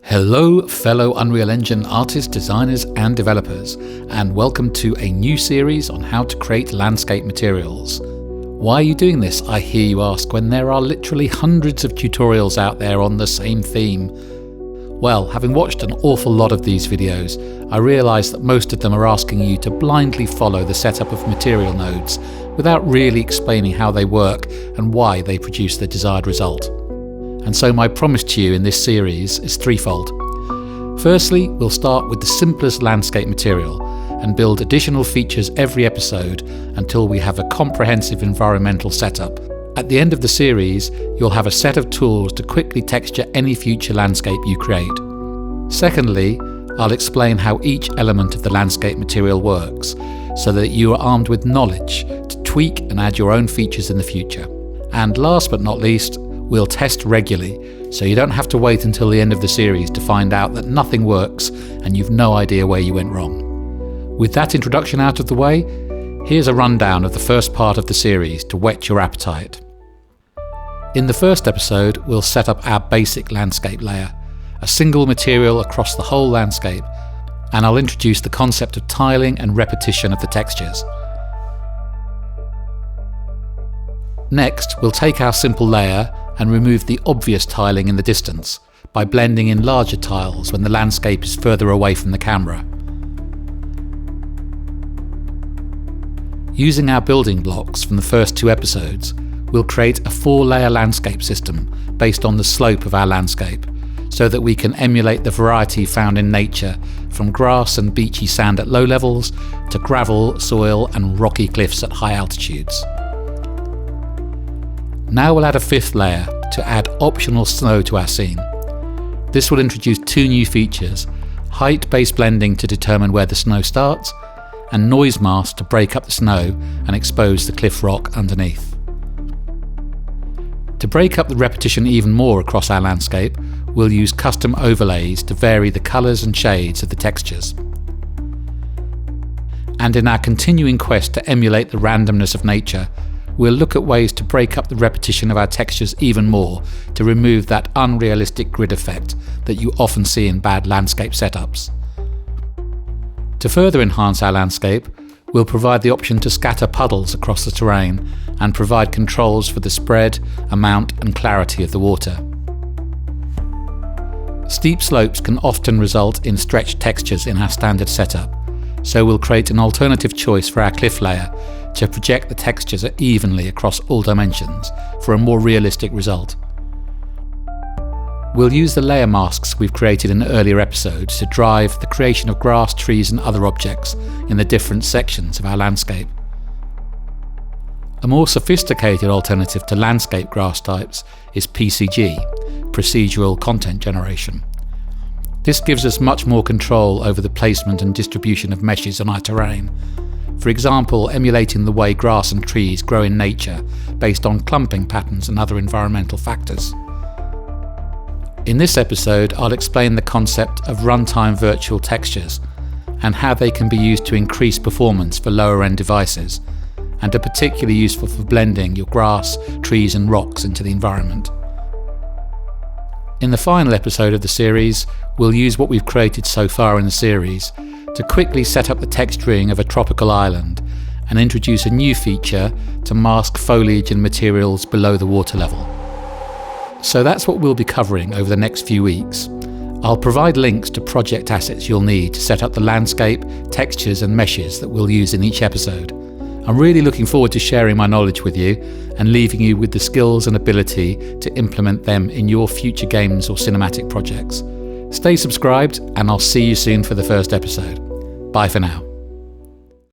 Hello fellow Unreal Engine artists, designers and developers, and welcome to a new series on how to create landscape materials. Why are you doing this, I hear you ask, when there are literally hundreds of tutorials out there on the same theme? Well, having watched an awful lot of these videos, I realise that most of them are asking you to blindly follow the setup of material nodes without really explaining how they work and why they produce the desired result. And so my promise to you in this series is threefold. Firstly, we'll start with the simplest landscape material and build additional features every episode until we have a comprehensive environmental setup. At the end of the series, you'll have a set of tools to quickly texture any future landscape you create. Secondly, I'll explain how each element of the landscape material works, so that you are armed with knowledge to tweak and add your own features in the future. And last but not least, we'll test regularly, so you don't have to wait until the end of the series to find out that nothing works and you've no idea where you went wrong. With that introduction out of the way, here's a rundown of the first part of the series to whet your appetite. In the first episode, we'll set up our basic landscape layer, a single material across the whole landscape, and I'll introduce the concept of tiling and repetition of the textures. Next, we'll take our simple layer and remove the obvious tiling in the distance by blending in larger tiles when the landscape is further away from the camera. Using our building blocks from the first two episodes, we'll create a 4-layer landscape system based on the slope of our landscape, so that we can emulate the variety found in nature, from grass and beachy sand at low levels to gravel, soil and rocky cliffs at high altitudes. Now we'll add a 5th layer to add optional snow to our scene. This will introduce 2 new features: height-based blending to determine where the snow starts, and noise mask to break up the snow and expose the cliff rock underneath. To break up the repetition even more across our landscape, we'll use custom overlays to vary the colours and shades of the textures. And in our continuing quest to emulate the randomness of nature, we'll look at ways to break up the repetition of our textures even more to remove that unrealistic grid effect that you often see in bad landscape setups. To further enhance our landscape, we'll provide the option to scatter puddles across the terrain and provide controls for the spread, amount and clarity of the water. Steep slopes can often result in stretched textures in our standard setup, so we'll create an alternative choice for our cliff layer to project the textures evenly across all dimensions for a more realistic result. We'll use the layer masks we've created in earlier episodes to drive the creation of grass, trees and other objects in the different sections of our landscape. A more sophisticated alternative to landscape grass types is PCG, Procedural Content Generation. This gives us much more control over the placement and distribution of meshes on our terrain. For example, emulating the way grass and trees grow in nature based on clumping patterns and other environmental factors. In this episode, I'll explain the concept of runtime virtual textures and how they can be used to increase performance for lower-end devices, and are particularly useful for blending your grass, trees and rocks into the environment. In the final episode of the series, we'll use what we've created so far in the series to quickly set up the texturing of a tropical island and introduce a new feature to mask foliage and materials below the water level. So that's what we'll be covering over the next few weeks. I'll provide links to project assets you'll need to set up the landscape, textures and meshes that we'll use in each episode. I'm really looking forward to sharing my knowledge with you and leaving you with the skills and ability to implement them in your future games or cinematic projects. Stay subscribed and I'll see you soon for the first episode. Bye for now.